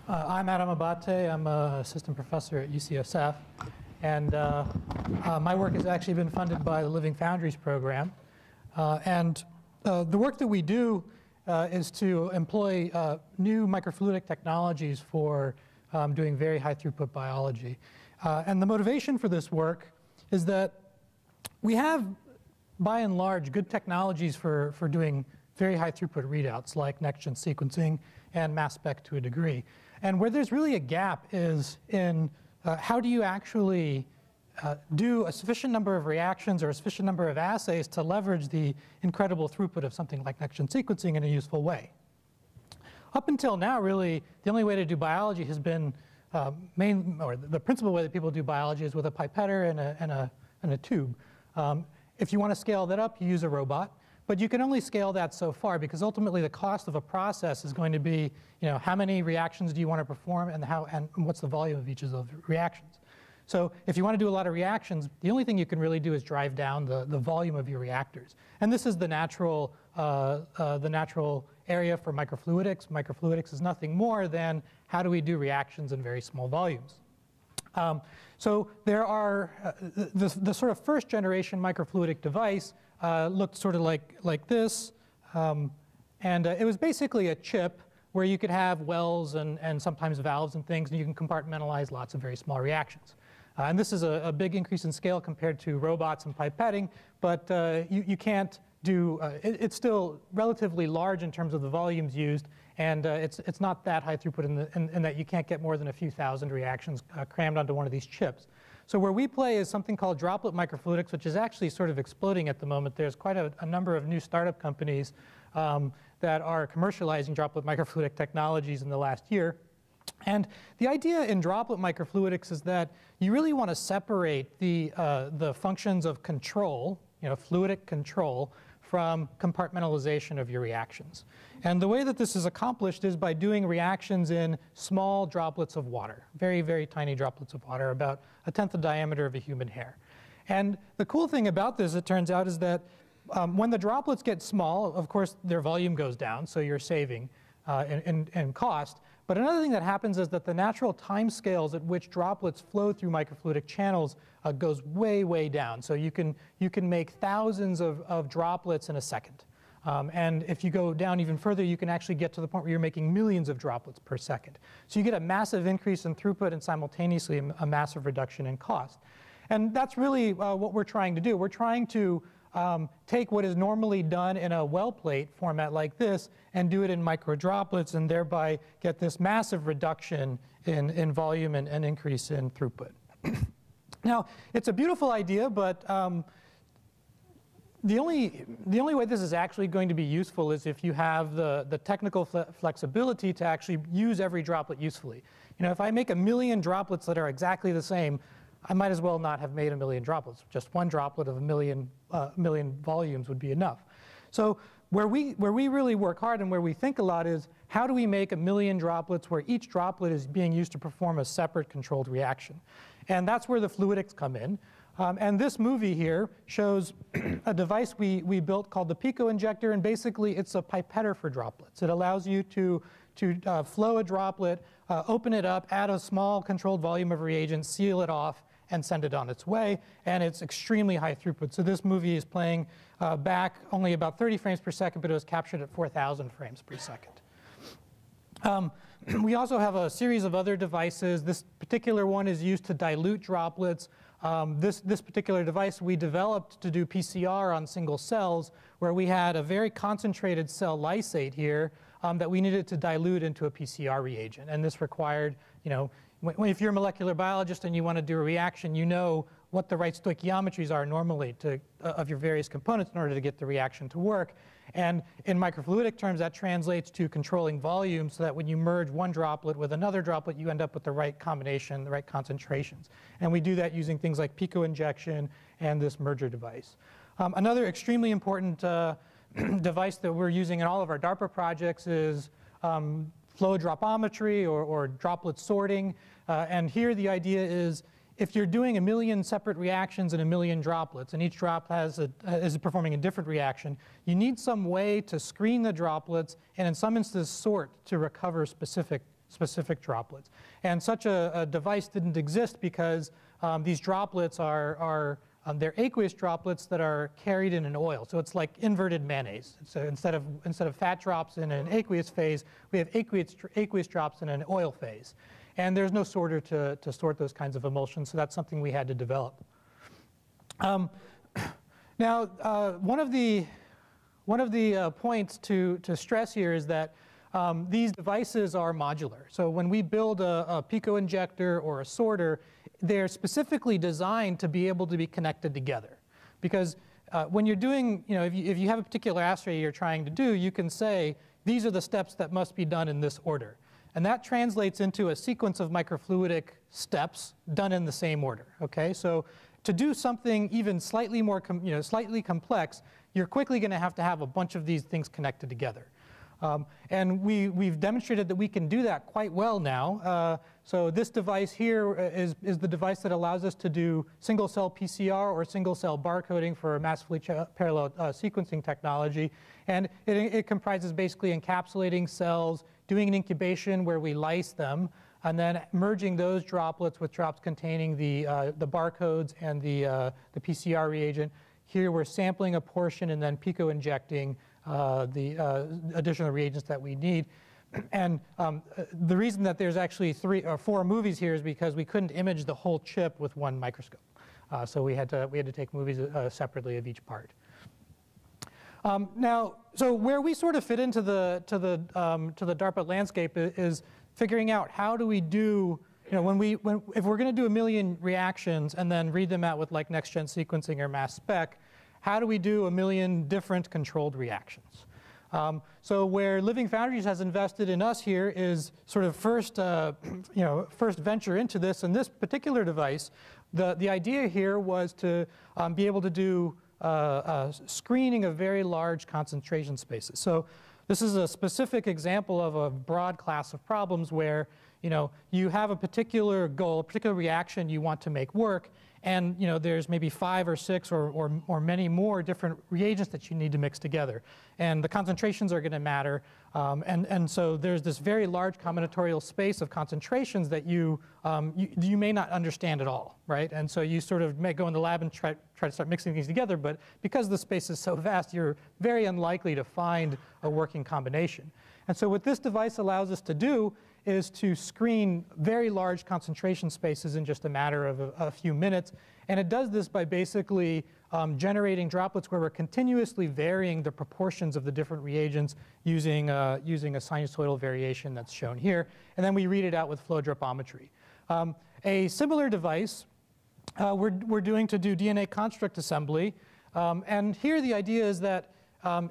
I'm Adam Abate. I'm an assistant professor at UCSF. And my work has actually been funded by the Living Foundries program. The work that we do is to employ new microfluidic technologies for doing very high throughput biology. And the motivation for this work is that we have, by and large, good technologies for doing very high throughput readouts like next-gen sequencing and mass spec to a degree. And where there's really a gap is in how do you actually do a sufficient number of reactions or a sufficient number of assays to leverage the incredible throughput of something like next-gen sequencing in a useful way. Up until now, really, the only way to do biology has been the principal way that people do biology is with a pipetter and a tube. If you want to scale that up, you use a robot. But you can only scale that so far because ultimately the cost of a process is going to be, how many reactions do you want to perform and what's the volume of each of those reactions. So if you want to do a lot of reactions, the only thing you can really do is drive down the volume of your reactors. And this is the natural area for microfluidics. Microfluidics is nothing more than how do we do reactions in very small volumes. So there are the sort of first generation microfluidic device looked sort of like this. It was basically a chip where you could have wells and sometimes valves and things, and you can compartmentalize lots of very small reactions. And this is a big increase in scale compared to robots and pipetting, but you can't do, it's still relatively large in terms of the volumes used, and it's not that high throughput in that you can't get more than a few thousand reactions crammed onto one of these chips. So where we play is something called droplet microfluidics, which is actually sort of exploding at the moment. There's quite a number of new startup companies that are commercializing droplet microfluidic technologies in the last year. And the idea in droplet microfluidics is that you really want to separate the functions of control, fluidic control, from compartmentalization of your reactions. And the way that this is accomplished is by doing reactions in small droplets of water, very, very tiny droplets of water, about 1/10 the diameter of a human hair. And the cool thing about this, it turns out, is that when the droplets get small, of course, their volume goes down, so you're saving in cost. But another thing that happens is that the natural time scales at which droplets flow through microfluidic channels goes way, way down. So you can make thousands of droplets in a second. And if you go down even further, you can actually get to the point where you're making millions of droplets per second. So you get a massive increase in throughput and simultaneously a massive reduction in cost. And that's really what we're trying to do. We're trying to take what is normally done in a well plate format like this and do it in micro droplets and thereby get this massive reduction in volume and increase in throughput. Now, it's a beautiful idea, but the only way this is actually going to be useful is if you have the technical flexibility to actually use every droplet usefully. If I make 1 million droplets that are exactly the same, I might as well not have made 1 million droplets. Just one droplet of a million volumes would be enough. So where we really work hard and where we think a lot is how do we make 1 million droplets where each droplet is being used to perform a separate controlled reaction. And that's where the fluidics come in. And this movie here shows a device we built called the Pico Injector, and basically it's a pipetter for droplets. It allows you to flow a droplet, open it up, add a small controlled volume of reagent, seal it off, and send it on its way, and it's extremely high throughput. So this movie is playing back only about 30 frames per second, but it was captured at 4,000 frames per second. We also have a series of other devices. This particular one is used to dilute droplets. This particular device we developed to do PCR on single cells, where we had a very concentrated cell lysate here that we needed to dilute into a PCR reagent. And this required, if you're a molecular biologist and you want to do a reaction, you know what the right stoichiometries are normally of your various components in order to get the reaction to work. And in microfluidic terms, that translates to controlling volume so that when you merge one droplet with another droplet, you end up with the right combination, the right concentrations. And we do that using things like Pico injection and this merger device. Another extremely important device that we're using in all of our DARPA projects is flow dropometry or droplet sorting. And here the idea is if you're doing 1 million separate reactions in 1 million droplets, and each drop is performing a different reaction, you need some way to screen the droplets and in some instances sort to recover specific specific droplets. And such a device didn't exist because these droplets are they're aqueous droplets that are carried in an oil. So it's like inverted mayonnaise. So instead of fat drops in an aqueous phase, we have aqueous drops in an oil phase. And there's no sorter to sort those kinds of emulsions, so that's something we had to develop. Now, one of the points to stress here is that these devices are modular. So when we build a pico injector or a sorter, they're specifically designed to be able to be connected together. Because when you're doing, if you have a particular assay you're trying to do, you can say, these are the steps that must be done in this order. And that translates into a sequence of microfluidic steps done in the same order. Okay, so to do something even slightly more, slightly complex, you're quickly going to have a bunch of these things connected together. And we've demonstrated that we can do that quite well now. So this device here is the device that allows us to do single-cell PCR or single-cell barcoding for massively parallel sequencing technology. And it comprises basically encapsulating cells, doing an incubation where we lyse them, and then merging those droplets with drops containing the barcodes and the PCR reagent. Here we're sampling a portion and then pico injecting the additional reagents that we need. And the reason that there's actually 3 or 4 movies here is because we couldn't image the whole chip with one microscope. So we had to take movies separately of each part. Now, so where we sort of fit into the DARPA landscape is figuring out how do we do, if we're going to do 1 million reactions and then read them out with like next-gen sequencing or mass spec, how do we do 1 million different controlled reactions? So where Living Foundries has invested in us here is sort of first venture into this. In this particular device, the idea here was to be able to do screening of very large concentration spaces. So this is a specific example of a broad class of problems where you have a particular goal, a particular reaction you want to make work, and there's maybe 5 or 6 or many more different reagents that you need to mix together. And the concentrations are going to matter. And so there's this very large combinatorial space of concentrations that you may not understand at all, right? And so you sort of may go in the lab and try to start mixing these together, but because the space is so vast, you're very unlikely to find a working combination. And so what this device allows us to do is to screen very large concentration spaces in just a matter of a few minutes. And it does this by basically generating droplets where we're continuously varying the proportions of the different reagents using a sinusoidal variation that's shown here. And then we read it out with flow droptometry. A similar device we're doing to do DNA construct assembly. And here the idea is that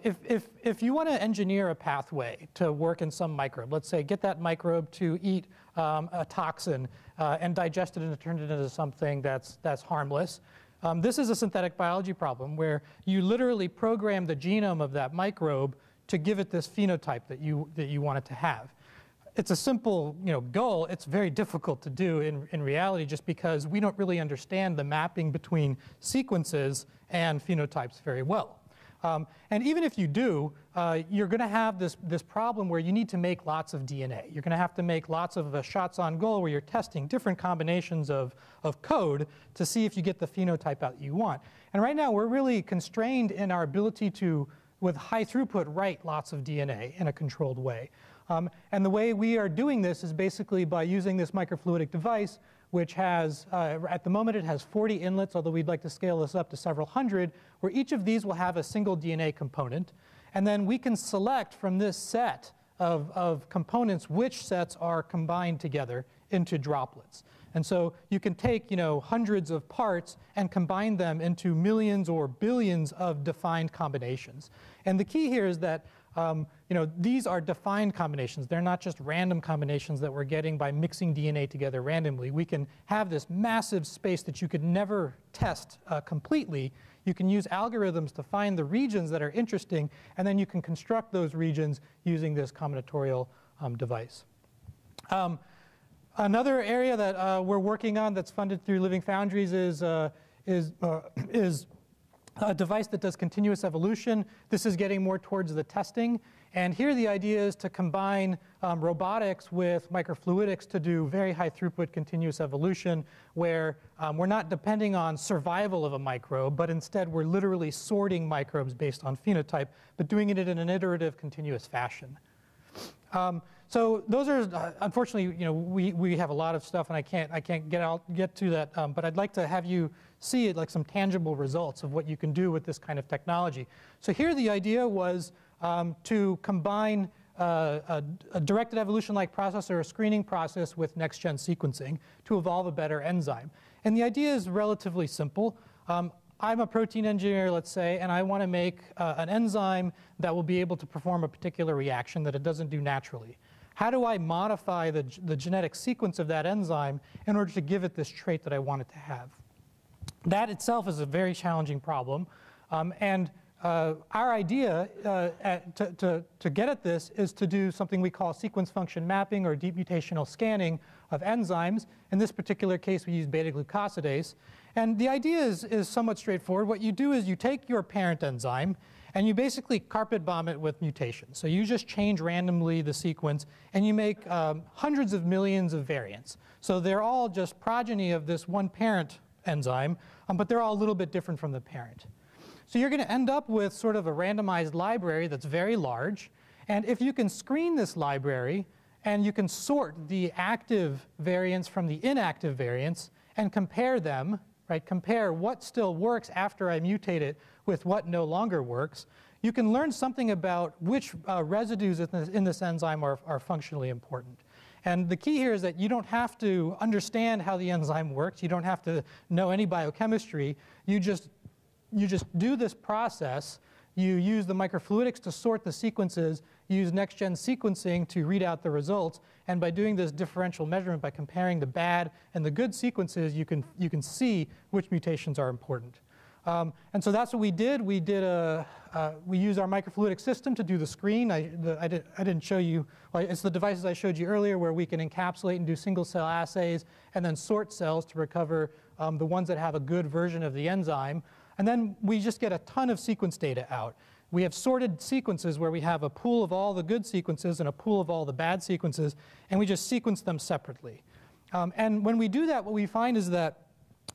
if you want to engineer a pathway to work in some microbe, let's say get that microbe to eat a toxin and digest it and turn it into something that's harmless, this is a synthetic biology problem where you literally program the genome of that microbe to give it this phenotype that you want it to have. It's a simple goal. It's very difficult to do in reality just because we don't really understand the mapping between sequences and phenotypes very well. And even if you do, you're going to have this problem where you need to make lots of DNA. You're going to have to make lots of shots on goal where you're testing different combinations of code to see if you get the phenotype out that you want. And right now, we're really constrained in our ability to, with high throughput, write lots of DNA in a controlled way. And the way we are doing this is basically by using this microfluidic device, which has, at the moment, it has 40 inlets, although we'd like to scale this up to several hundred, where each of these will have a single DNA component. And then we can select from this set of components which sets are combined together into droplets. And so you can take hundreds of parts and combine them into millions or billions of defined combinations. And the key here is that these are defined combinations. They're not just random combinations that we're getting by mixing DNA together randomly. We can have this massive space that you could never test completely. You can use algorithms to find the regions that are interesting, and then you can construct those regions using this combinatorial device. Another area that we're working on that's funded through Living Foundries is a device that does continuous evolution. This is getting more towards the testing. And here the idea is to combine robotics with microfluidics to do very high throughput continuous evolution, where we're not depending on survival of a microbe, but instead we're literally sorting microbes based on phenotype, but doing it in an iterative continuous fashion. So those are, unfortunately, we have a lot of stuff, and I can't get to that. But I'd like to have you see it like some tangible results of what you can do with this kind of technology. So here the idea was to combine a directed evolution-like process or a screening process with next-gen sequencing to evolve a better enzyme. And the idea is relatively simple. I'm a protein engineer, let's say, and I want to make an enzyme that will be able to perform a particular reaction that it doesn't do naturally. How do I modify the genetic sequence of that enzyme in order to give it this trait that I want it to have? That itself is a very challenging problem. Our idea to get at this is to do something we call sequence function mapping or deep mutational scanning of enzymes. In this particular case, we use beta-glucosidase. And the idea is somewhat straightforward. What you do is you take your parent enzyme and you basically carpet bomb it with mutations. So you just change randomly the sequence and you make hundreds of millions of variants. So they're all just progeny of this one parent enzyme, but they're all a little bit different from the parent. So you're going to end up with sort of a randomized library that's very large. And if you can screen this library and you can sort the active variants from the inactive variants and compare them, right, compare what still works after I mutate it with what no longer works, you can learn something about which residues in this enzyme are functionally important. And the key here is that you don't have to understand how the enzyme works. You don't have to know any biochemistry. You just do this process. You use the microfluidics to sort the sequences. You use next-gen sequencing to read out the results. And by doing this differential measurement, by comparing the bad and the good sequences, you can see which mutations are important. And so that's what we did. We used our microfluidic system to do the screen. I didn't show you. Well, it's the devices I showed you earlier where we can encapsulate and do single-cell assays and then sort cells to recover the ones that have a good version of the enzyme. And then we just get a ton of sequence data out. We have sorted sequences where we have a pool of all the good sequences and a pool of all the bad sequences, and we just sequence them separately. And when we do that, what we find is that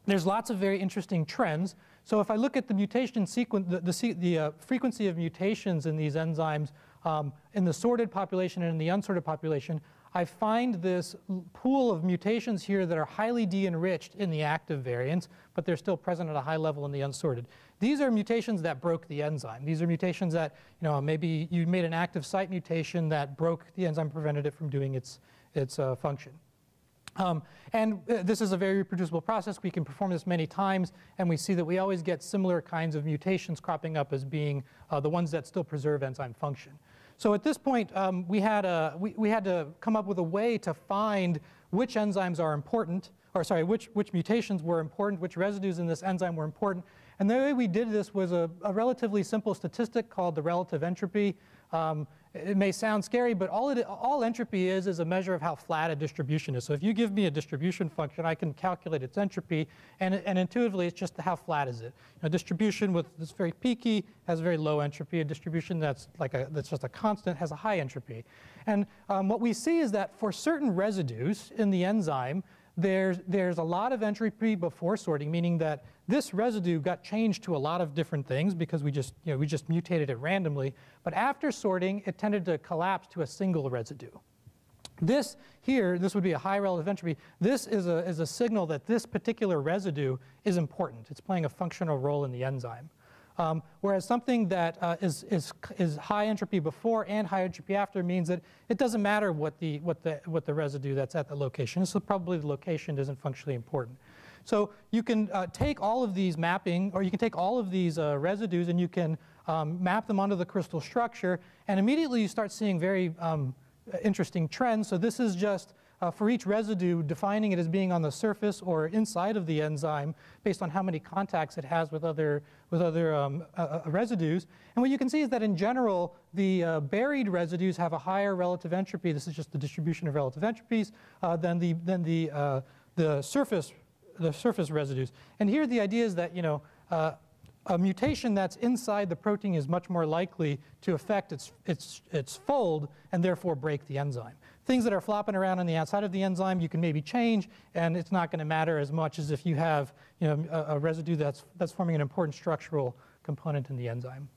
there's lots of very interesting trends. So if I look at the mutation sequence, the frequency of mutations in these enzymes in the sorted population and in the unsorted population, I find this pool of mutations here that are highly de-enriched in the active variants, but they're still present at a high level in the unsorted. These are mutations that broke the enzyme. These are mutations that, maybe you made an active site mutation that broke the enzyme, prevented it from doing its function. This is a very reproducible process. We can perform this many times, and we see that we always get similar kinds of mutations cropping up as being the ones that still preserve enzyme function. So at this point, we had to come up with a way to find which enzymes are important, or sorry, which mutations were important, which residues in this enzyme were important. And the way we did this was a relatively simple statistic called the relative entropy. It may sound scary, but all entropy is a measure of how flat a distribution is. So if you give me a distribution function, I can calculate its entropy, and intuitively it's just how flat is it. A distribution that's very peaky has very low entropy. A distribution that's just a constant has a high entropy. And what we see is that for certain residues in the enzyme, there's a lot of entropy before sorting, meaning that this residue got changed to a lot of different things because we just mutated it randomly. But after sorting, it tended to collapse to a single residue. This would be a high relative entropy. This is a signal that this particular residue is important. It's playing a functional role in the enzyme. Whereas something that is high entropy before and high entropy after means that it doesn't matter what the residue that's at the location. So probably the location isn't functionally important. So you can take all of these mapping, or you can take all of these residues and you can map them onto the crystal structure, and immediately you start seeing very interesting trends. So this is just for each residue, defining it as being on the surface or inside of the enzyme based on how many contacts it has with other residues. And what you can see is that in general, the buried residues have a higher relative entropy. This is just the distribution of relative entropies than the surface residues. And here the idea is that a mutation that's inside the protein is much more likely to affect its fold and therefore break the enzyme. Things that are flopping around on the outside of the enzyme you can maybe change, and it's not going to matter as much as if you have a residue that's forming an important structural component in the enzyme.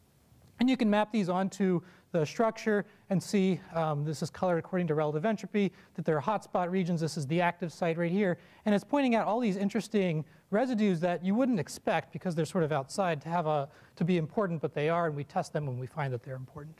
And you can map these onto the structure and see, this is colored according to relative entropy, that there are hotspot regions. This is the active site right here. And it's pointing out all these interesting residues that you wouldn't expect because they're sort of outside to be important, but they are, and we test them when we find that they're important.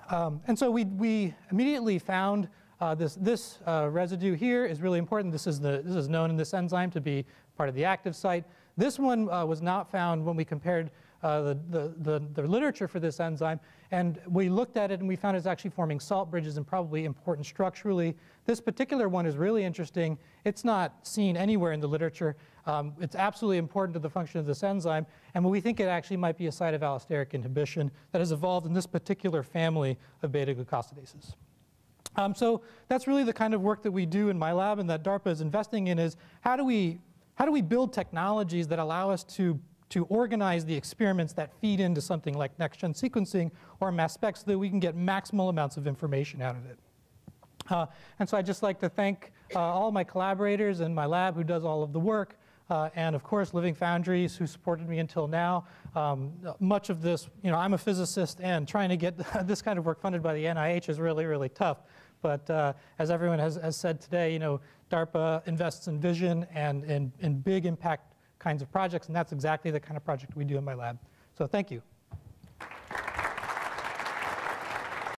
And so we immediately found this residue here is really important. This is known in this enzyme to be part of the active site. This one was not found when we compared the literature for this enzyme, and we looked at it and we found it's actually forming salt bridges and probably important structurally. This particular one is really interesting. It's not seen anywhere in the literature. It's absolutely important to the function of this enzyme, and we think it actually might be a site of allosteric inhibition that has evolved in this particular family of beta-glucosidases. So that's really the kind of work that we do in my lab and that DARPA is investing in, is how do we build technologies that allow us to organize the experiments that feed into something like next-gen sequencing or mass spec so that we can get maximal amounts of information out of it. And so I'd just like to thank all my collaborators in my lab who does all of the work, and of course Living Foundries who supported me until now. Much of this, I'm a physicist, and trying to get this kind of work funded by the NIH is really, really tough. But as everyone has said today, DARPA invests in vision and in big impact kinds of projects, and that's exactly the kind of project we do in my lab. So thank you.